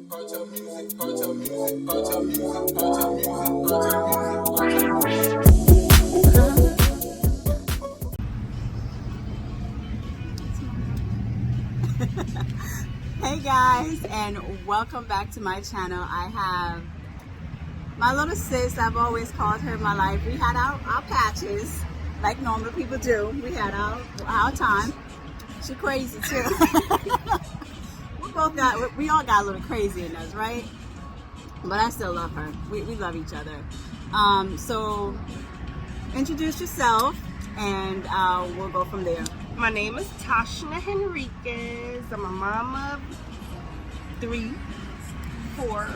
Hey guys, and welcome back to my channel. I have my little sis. I've always called her my life. We had our patches like normal people do. We had our time. She crazy too. we all got a little crazy in us, right? But I still love her. We love each other. So introduce yourself and we'll go from there. My name is Tashna Henriquez. I'm a mom of 3, 4,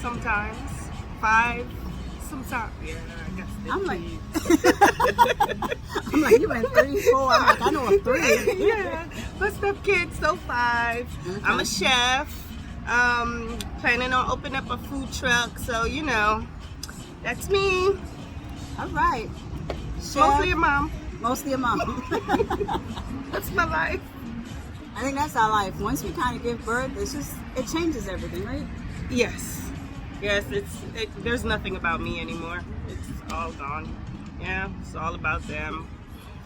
sometimes 5, sometimes. Yeah, I guess 15. I'm like, you went 3, 4. I'm like, I know a 3. Yeah, but stepkids, so 5. Okay. I'm a chef. Planning on opening up a food truck, so you know, that's me. All right. Chef, Mostly a mom. Mostly a mom. That's my life. I think that's our life. Once we kind of give birth, it changes everything, right? Yes, there's nothing about me anymore. It's all gone. Yeah, it's all about them.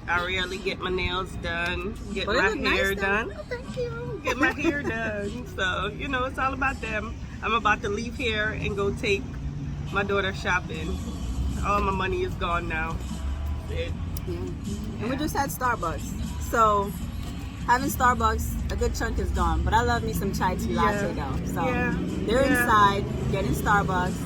I rarely get my nails done, get But my it look hair nice, done. Oh, thank you. Get my hair done. So, you know, it's all about them. I'm about to leave here and go take my daughter shopping. All my money is gone now. That's it. Yeah. And we just had Starbucks. So having Starbucks, a good chunk is gone. But I love me some chai tea latte though. So they're inside getting Starbucks.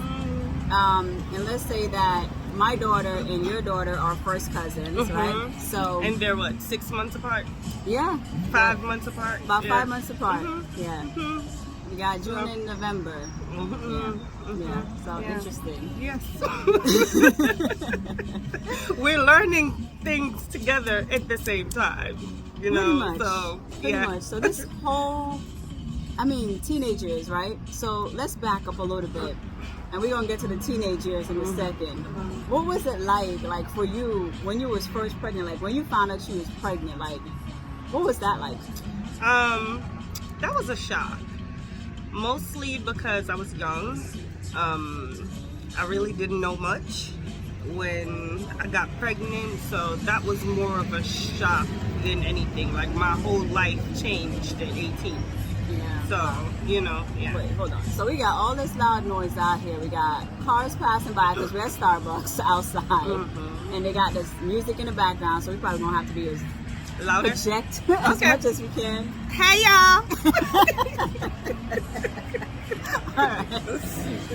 And let's say that my daughter and your daughter are first cousins, right? So and they're what, 6 months apart? Yeah. 5 months apart? About 5 months apart. Yeah. We got June Yep. and November. Yeah. So interesting. Yes. We're learning things together at the same time. You know. Pretty much. So this whole, teenage years, right? So let's back up a little bit. And we're going to get to the teenage years in a second. What was it like for you when you was first pregnant? Like when you found out you was pregnant, like what was that like? That was a shock. Mostly because I was young. I really didn't know much when I got pregnant, so that was more of a shock than anything. Like my whole life changed at 18. Yeah. So, you know, yeah. Wait, hold on. So we got all this loud noise out here. We got cars passing by because we're at Starbucks outside. And they got this music in the background, so we probably won't have to be as Louder? project as much as we can. Hey, y'all!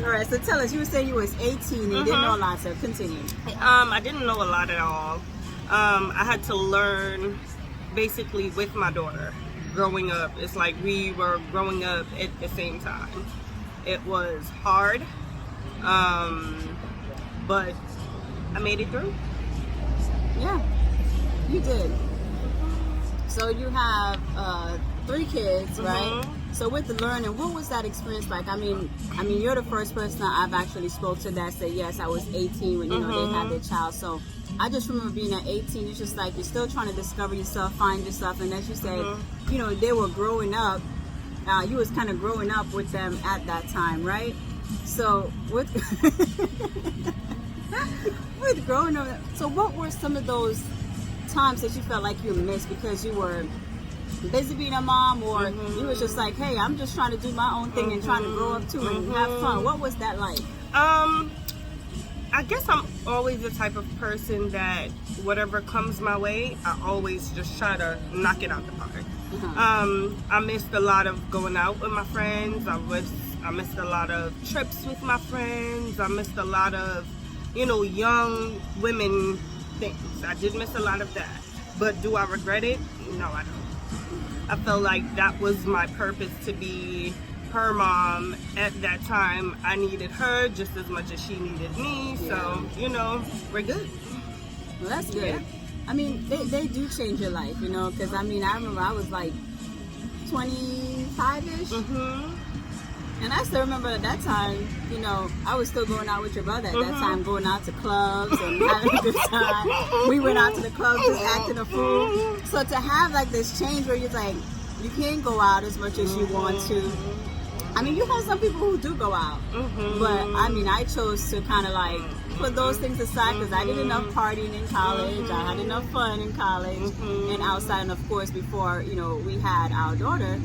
All right, so tell us, you were saying you was 18 and you didn't know a lot, so continue. I didn't know a lot at all. I had to learn basically with my daughter growing up. It's like we were growing up at the same time. It was hard, but I made it through. Yeah, you did. So you have 3 kids, right? So with the learning, what was that experience like? I mean, you're the first person I've actually spoke to that said, yes, I was 18 when, they had their child. So I just remember being at 18, it's just like you're still trying to discover yourself, find yourself. And as you said, they were growing up. You was kind of growing up with them at that time, right? So with growing up, so what were some of those times that you felt like you missed because you were busy being a mom, or you was just like, hey, I'm just trying to do my own thing and trying to grow up too and have fun? What was that like? I guess I'm always the type of person that whatever comes my way, I always just try to knock it out the park. I missed a lot of going out with my friends. I missed a lot of trips with my friends. I missed a lot of, young women things. I did miss a lot of that. But do I regret it? No, I don't. I felt like that was my purpose, to be her mom at that time. I needed her just as much as she needed me. So, we're good. Well, that's good. Yeah. I mean, they do change your life, because I remember I was like 25-ish. And I still remember at that time, I was still going out with your brother at that time, going out to clubs and having a good time. We went out to the clubs just acting a fool. So to have like this change where you're like, you can't go out as much as you want to. I mean, you have some people who do go out, but I mean, I chose to kind of like put those things aside because I did enough partying in college. I had enough fun in college and outside, and of course, before we had our daughter,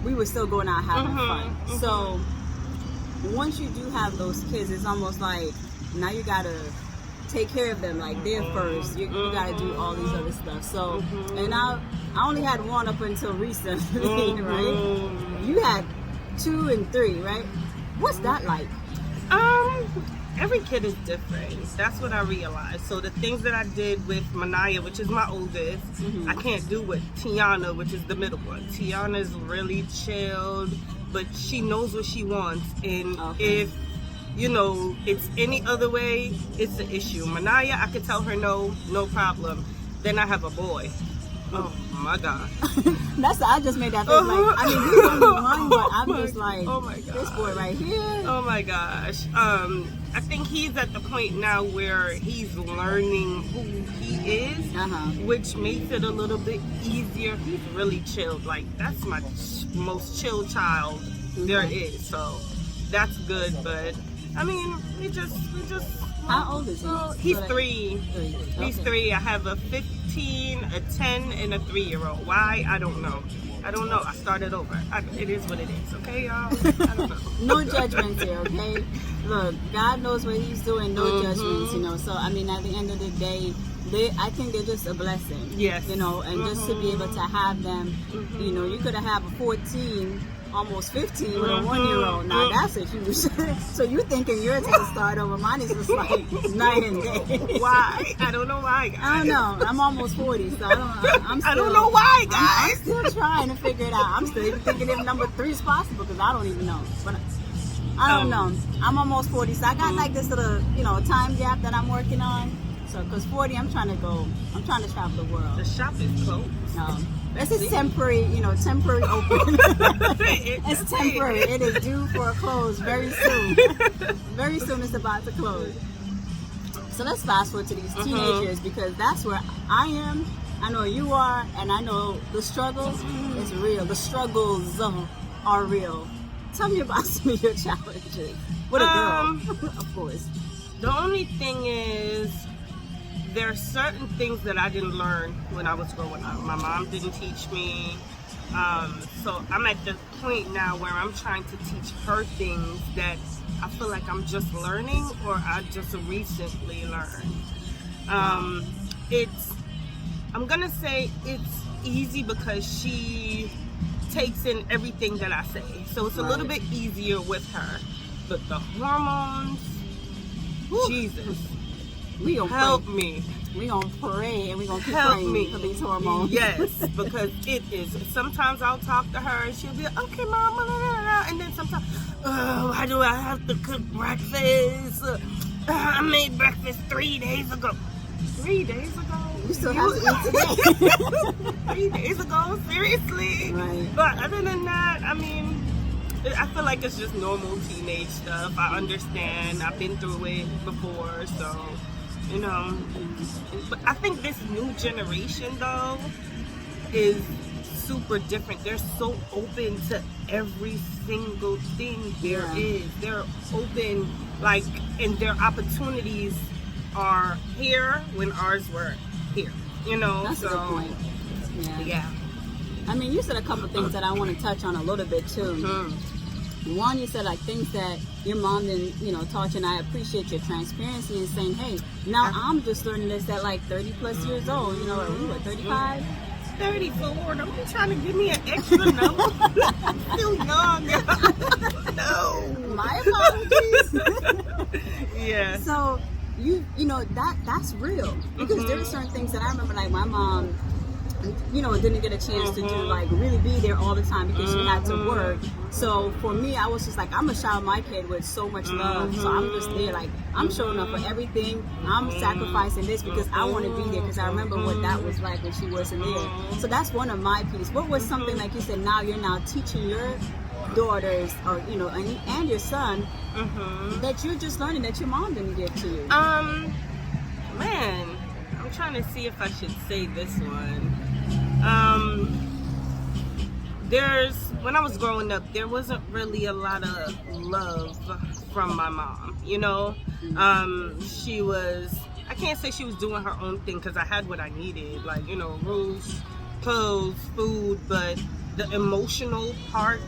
we were still going out having fun. So once you do have those kids, it's almost like now you gotta take care of them, like they're first. You gotta do all these other stuff. So, and I only had one up until recently, right? You had 2 and 3, right? What's that like? Every kid is different. That's what I realized. So the things that I did with Manaya, which is my oldest, I can't do with Tiana, which is the middle one. Tiana is really chilled, but she knows what she wants. And if, it's any other way, it's an issue. Manaya, I could tell her no problem. Then I have a boy. Oh my God. I just made that face like, I mean, he's only one, but I'm just like, oh my God, this boy right here. Oh my gosh. I think he's at the point now where he's learning who he is, which makes it a little bit easier. He's really chilled. Like, that's my most chill child there is. So that's good. But I mean, we just. How old is he? He's 3. He's 3. I have a 15, a 10, and a 3-year-old. Why? I don't know. I started over. It is what it is. Okay, y'all? I don't know. No judgments here, okay? Look, God knows what he's doing. No judgments, So, I mean, at the end of the day, I think they're just a blessing. Yes. And just to be able to have them, you could have a 14, almost 15 with a 1-year-old. Now that's a huge. So you thinking yours is a start over? Mine is just like night and day. Why? I don't know why, guys. I don't know. I'm almost 40, so I don't know why, guys. I'm still trying to figure it out. I'm still even thinking if number 3 is possible because I don't even know. But I don't know. I'm almost 40, so I got like this little time gap that I'm working on. So because 40, I'm trying to travel the world. The shop is closed. This is temporary, temporary open. It's temporary. It is due for a close very soon. Very soon it's about to close. So let's fast forward to these teenagers because that's where I am. I know you are, and I know the struggle is real. The struggles are real. Tell me about some of your challenges. With a girl, of course. The only thing is, there are certain things that I didn't learn when I was growing up. My mom didn't teach me. So I'm at the point now where I'm trying to teach her things that I feel like I'm just learning or I just recently learned. I'm gonna say it's easy because she takes in everything that I say. So it's a little bit easier with her. But the hormones, Jesus. We gonna help me. We gonna pray and we gonna keep praying for these hormones. Yes, because it is. Sometimes I'll talk to her and she'll be like, okay, mama, and then sometimes, why do I have to cook breakfast? I made breakfast 3 days ago. 3 days ago? You still have to eat today. 3 days ago? Seriously? Right. But other than that, I mean, I feel like it's just normal teenage stuff. I understand. I've been through it before, so. But I think this new generation though is super different. They're so open to every single thing there is. They're open, like, and their opportunities are here when ours were here. That's a good point. Yeah. I mean, you said a couple things that I want to touch on a little bit too. One, you said like things that your mom didn't, taught you, and I appreciate your transparency and saying, hey, now I'm just learning this at like 30 plus years old. We were 35? 34. Don't be trying to give me an extra number. I'm still young. No. My apologies. Yeah. So that's real because there are certain things that I remember, like my mom, didn't get a chance to do, like, really be there all the time because she had to work. So for me, I was just like, I'm gonna shower my kid with so much love. So I'm just there, like, I'm showing up for everything. I'm sacrificing this because I want to be there because I remember what that was like when she wasn't there. So that's one of my pieces. What was something, like you said, now you're now teaching your daughters or and your son that you're just learning that your mom didn't give to you? Man, I'm trying to see if I should say this one. when I was growing up, there wasn't really a lot of love from my mom. She was, I can't say she was doing her own thing because I had what I needed, like, rules, clothes, food, but the emotional part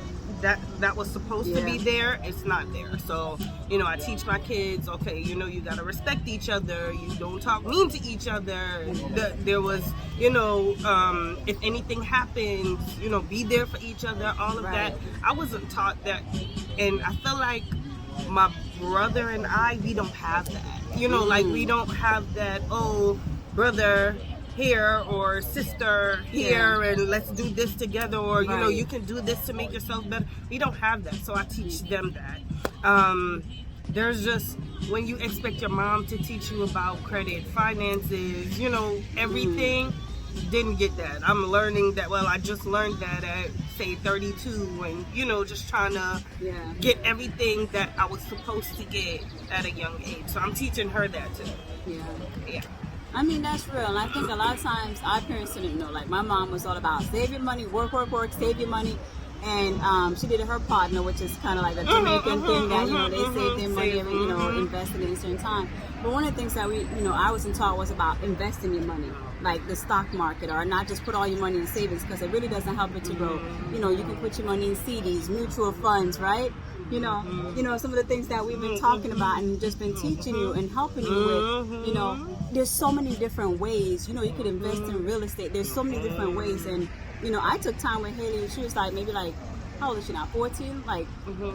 that was supposed to be there, it's not there. So, I teach my kids, okay, you gotta respect each other, you don't talk mean to each other. There was, if anything happens, be there for each other, all of that. I wasn't taught that, and I feel like my brother and I, we don't have that. Like, we don't have that, oh, brother here or sister here, and let's do this together, or you can do this to make yourself better. We don't have that, so I teach them that. There's just, when you expect your mom to teach you about credit, finances, everything, didn't get that. I'm learning that. Well, I just learned that at say 32, and just trying to get everything that I was supposed to get at a young age. So I'm teaching her that too. Yeah. I mean, that's real. And I think a lot of times our parents didn't know. Like, my mom was all about save your money, work, save your money. And she did it her partner, which is kind of like a Jamaican thing that, they save their money every, invest in it at a certain time. But one of the things that we, I wasn't taught was about investing your money, like the stock market, or not just put all your money in savings, because it really doesn't help it to grow. You can put your money in CDs, mutual funds, right? Some of the things that we've been talking about and just been teaching you and helping you with, there's so many different ways. You could invest in real estate. There's so many different ways. And, I took time with Haley. She was like, maybe like, how old is she now? 14, like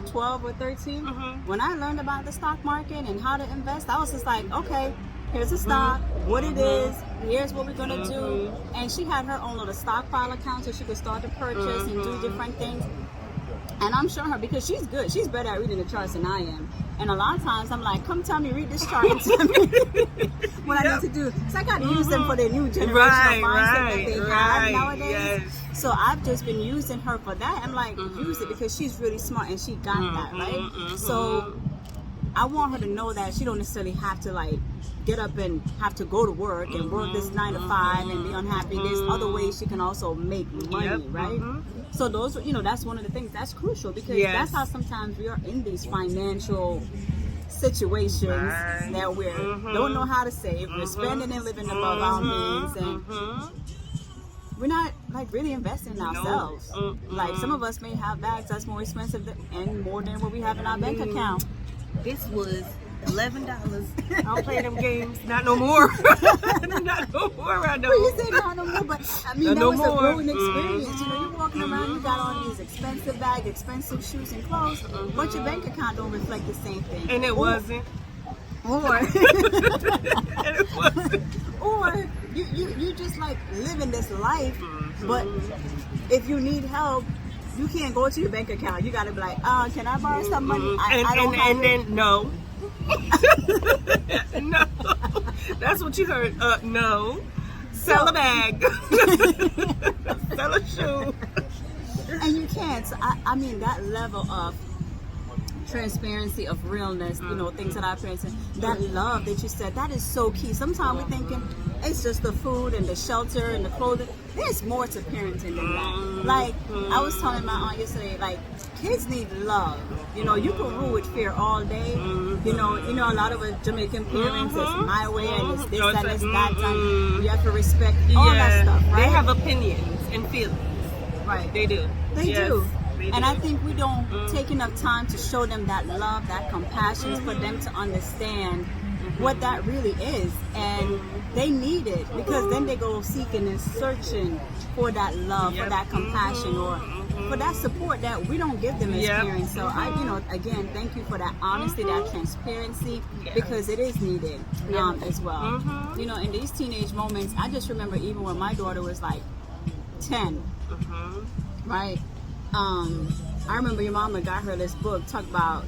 12 or 13. When I learned about the stock market and how to invest, I was just like, okay, here's a stock, what it is, here's what we're going to do. And she had her own little stockpile account so she could start to purchase and do different things. And I'm showing her, because she's good. She's better at reading the charts than I am. And a lot of times I'm like, come tell me, read this chart and tell me what I need to do. So I got to use them for their new generational mindset that they have nowadays. Yes. So I've just been using her for that. I'm like, use it, because she's really smart and she got that, right? So I want her to know that she don't necessarily have to like get up and have to go to work and work this 9 to 5 and be unhappy. There's other ways she can also make money, right? So those, that's one of the things that's crucial, because that's how sometimes we are in these financial situations that we don't know how to save. We're spending and living above our means, and we're not like really investing in ourselves. Like, some of us may have bags that's more expensive and more than what we have in our bank account. This was $11. I don't play them games. Not no more. Not no more right now. Well, you said not no more, but I mean, that was a growing experience. You're walking around, you got all these expensive bags, expensive shoes and clothes, but your bank account don't reflect the same thing. And it wasn't. Or And it wasn't. Or you just like living this life, but if you need help, you can't go to your bank account. You gotta be like, can I borrow some money? I don't have it. No. No. That's what you heard. No. Sell a bag. Sell a shoe. And you can't. So I mean, that level of transparency, of realness, things that our parents said, that love that you said, that is so key. Sometimes we're thinking it's just the food and the shelter and the clothing. There's more to parenting than that. Like, I was telling my aunt yesterday, like, kids need love. You can rule with fear all day. A lot of us Jamaican parents, it's my way and it's this and it's that, and you have to respect all that stuff, right? They have opinions and feelings. Right. They do. They do. They And do. I think we don't take enough time to show them that love, that compassion, for them to understand what that really is. And they need it, because then they go seeking and searching for that love, for that compassion, or for that support that we don't give them as parents. So again, thank you for that honesty, that transparency, because it is needed as well. In these teenage moments, I just remember even when my daughter was like 10, right? I remember your mama got her this book, talk about,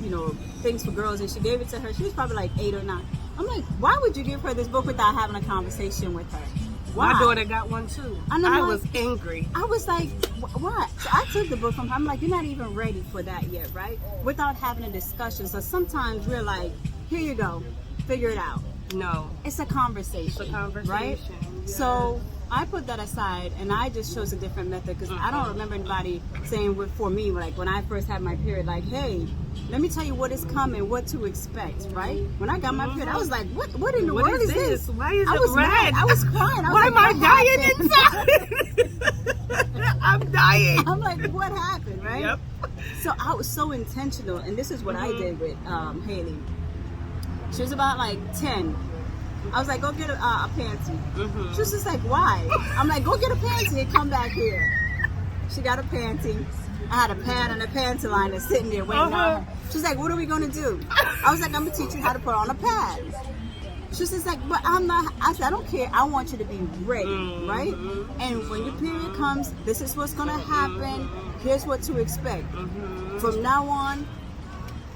things for girls, and she gave it to her. She was probably like 8 or 9. I'm like, why would you give her this book without having a conversation with her? Why? My daughter got one too. I was angry. I was like, what? So I took the book from her. I'm like, you're not even ready for that yet, right? Without having a discussion. So sometimes we're like, here you go, figure it out. No. It's a conversation. It's a conversation. Right? Yes. So I put that aside and I just chose a different method because I don't remember anybody saying for me, like when I first had my period, like, hey, let me tell you what is coming, what to expect, right? When I got my period, I was like, what in the world is this? Why is I it was red? mad. I was crying. I was Why like, am I what dying inside? I'm dying. I'm like, what happened, right? Yep. So I was so intentional, and this is what I did with Haley. She was about like 10. I was like, go get a panty. She was just like, why? I'm like, go get a panty and come back here. She got a panty. I had a pad and a panty liner sitting there waiting on her. She's like, what are we going to do? I was like, I'm going to teach you how to put on a pad. She's just like, but I'm not. I said, I don't care. I want you to be ready, right? And when your period comes, this is what's going to happen. Here's what to expect. From now on,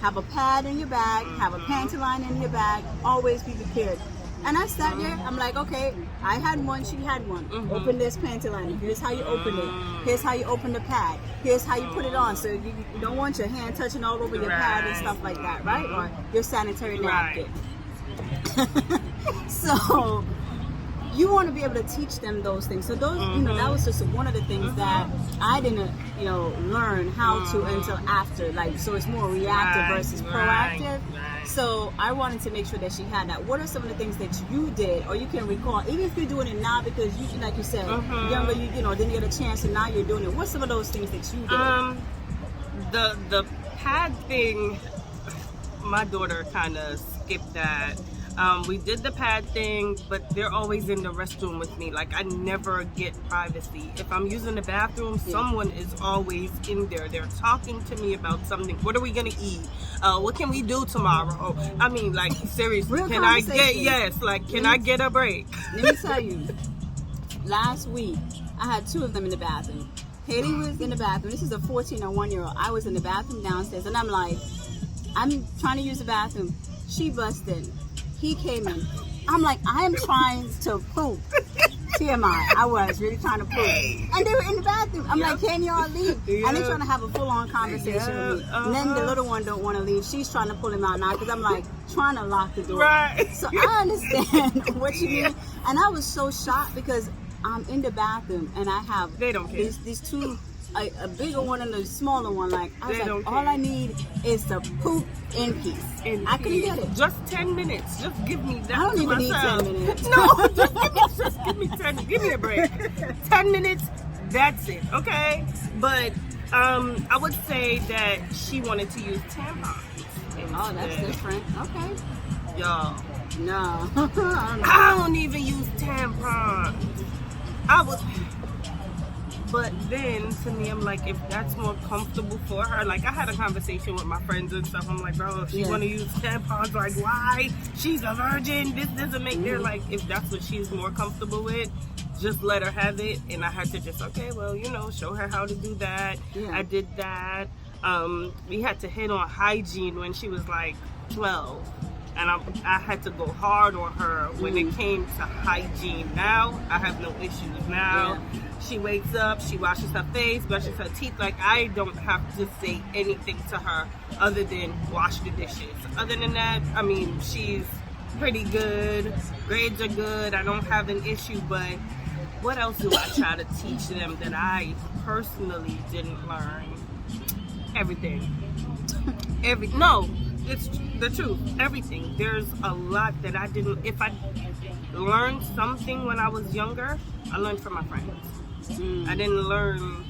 have a pad in your bag, have a panty line in your bag, always be prepared. And I sat there, I'm like, okay, I had one, she had one. Open this panty liner. Here's how you open it. Here's how you open the pad. Here's how you put it on. So you don't want your hand touching all over your pad and stuff like that, right? Or your sanitary napkin. So you want to be able to teach them those things. So those, that was just one of the things that I didn't, learn how to until after. Like, so it's more reactive versus proactive. So I wanted to make sure that she had that. What are some of the things that you did, or you can recall, even if you're doing it now because you, like you said, younger, you didn't get a chance, and now you're doing it. What's some of those things that you did? The pad thing, my daughter kind of skipped that. We did the pad thing, but they're always in the restroom with me. Like, I never get privacy. If I'm using the bathroom, someone is always in there. They're talking to me about something. What are we going to eat? What can we do tomorrow? I mean, like, seriously, Real can I get a break? Let me tell you, last week, I had two of them in the bathroom. Haley was in the bathroom. This is a 14 or 1-year-old. I was in the bathroom downstairs, and I'm like, I'm trying to use the bathroom. She busted. He came in. I'm like, I am trying to poop. TMI. I was really trying to poop. And they were in the bathroom. I'm like, can y'all leave? And they're trying to have a full-on conversation with me. And then the little one don't want to leave. She's trying to pull him out now because I'm like, trying to lock the door. Right. So I understand what you mean. And I was so shocked because I'm in the bathroom and I have they don't care. These two, a bigger one and a smaller one. Like, I was They like, don't all care. I need is to poop in peace. I couldn't get it. Just 10 minutes. Just give me that. I don't to even need myself. 10 minutes. No, just give me 10. Give me a break. 10 minutes. That's it. Okay. But I would say that she wanted to use tampons. Oh, that's different. Okay. Y'all. No. I don't even use tampons. But then to me, I'm like, if that's more comfortable for her, like I had a conversation with my friends and stuff. I'm like, bro, if she want to use tampons, like why? She's a virgin. This doesn't make her like. If that's what she's more comfortable with, just let her have it. And I had to just show her how to do that. Yeah. I did that. We had to hit on hygiene when she was like 12. And I had to go hard on her when it came to hygiene. Now, I have no issues. Now, she wakes up, she washes her face, brushes her teeth. Like, I don't have to say anything to her other than wash the dishes. Other than that, I mean, she's pretty good. Grades are good. I don't have an issue. But what else do I try to teach them that I personally didn't learn? Everything. No. It's the truth. Everything. There's a lot that I didn't. If I learned something when I was younger, I learned from my friends. I didn't learn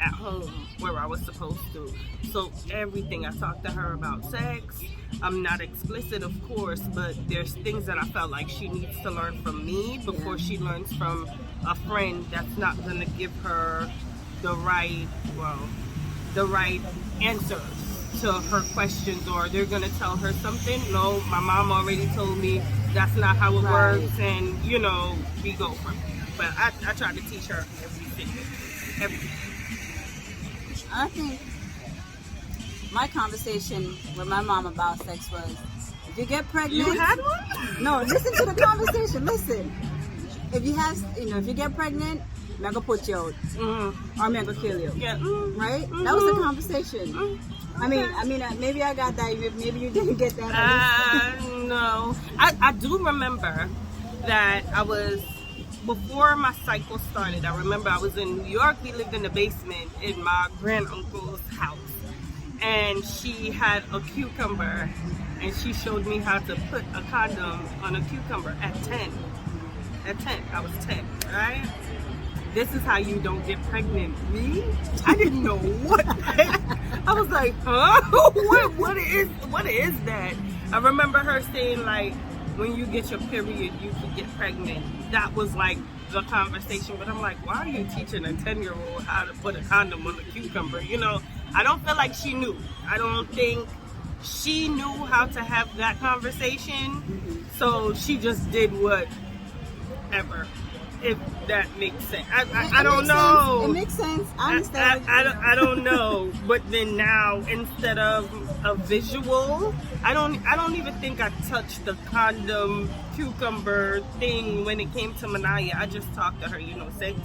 at home where I was supposed to. So everything, I talked to her about sex. I'm not explicit, of course, but there's things that I felt like she needs to learn from me before she learns from a friend that's not going to give her the right answers to her questions, or they're gonna tell her something. No, my mom already told me that's not how it works, and we go from there. But I try to teach her everything. I think my conversation with my mom about sex was, if you get pregnant, You had one? no, listen to the conversation. Listen, if you get pregnant, I'm gonna put you out, or I'm gonna kill you. Yeah. Right? That was the conversation. I mean, maybe I got that. Maybe you didn't get that. No. I do remember that I was before my cycle started, I remember I was in New York. We lived in the basement in my granduncle's house, and she had a cucumber, and she showed me how to put a condom on a cucumber at 10. At 10, I was 10, right? This is how you don't get pregnant. Me? I didn't know what. I was like, huh? What is that? I remember her saying, like, when you get your period, you can get pregnant. That was like the conversation. But I'm like, why are you teaching a 10-year-old how to put a condom on a cucumber? You know, I don't feel like she knew. I don't think she knew how to have that conversation. So she just did whatever. If that makes sense. I don't know. It makes sense. I understand. I don't know. But then now, instead of a visual, I don't even think I touched the condom cucumber thing when it came to Manaya. I just talked to her, you know, sex.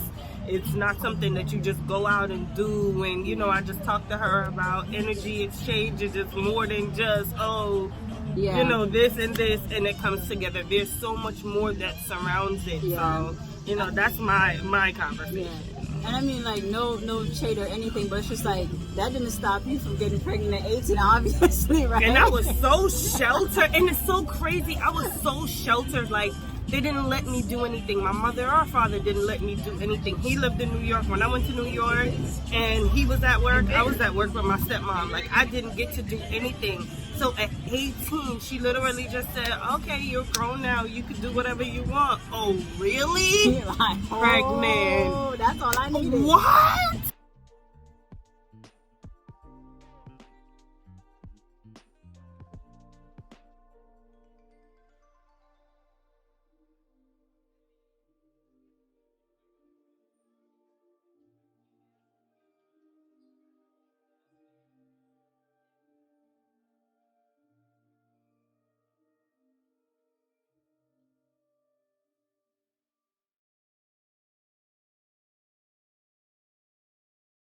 It's not something that you just go out and do. And, you know, I just talked to her about energy exchanges. It's more than just, you know, this and this, and it comes together. There's so much more that surrounds it. Yeah. So, you know, that's my conversation. Yeah. And I mean, like, no shade or anything, but it's just like, that didn't stop you from getting pregnant at 18, obviously, right? And I was so sheltered, and it's so crazy. I was so sheltered, like, they didn't let me do anything. My mother or father didn't let me do anything. He lived in New York. When I went to New York and he was at work, I was at work with my stepmom. Like, I didn't get to do anything. So at 18, she literally just said, okay, you're grown now. You can do whatever you want. Oh, really? You're like, Pregnant. that's all I needed. What?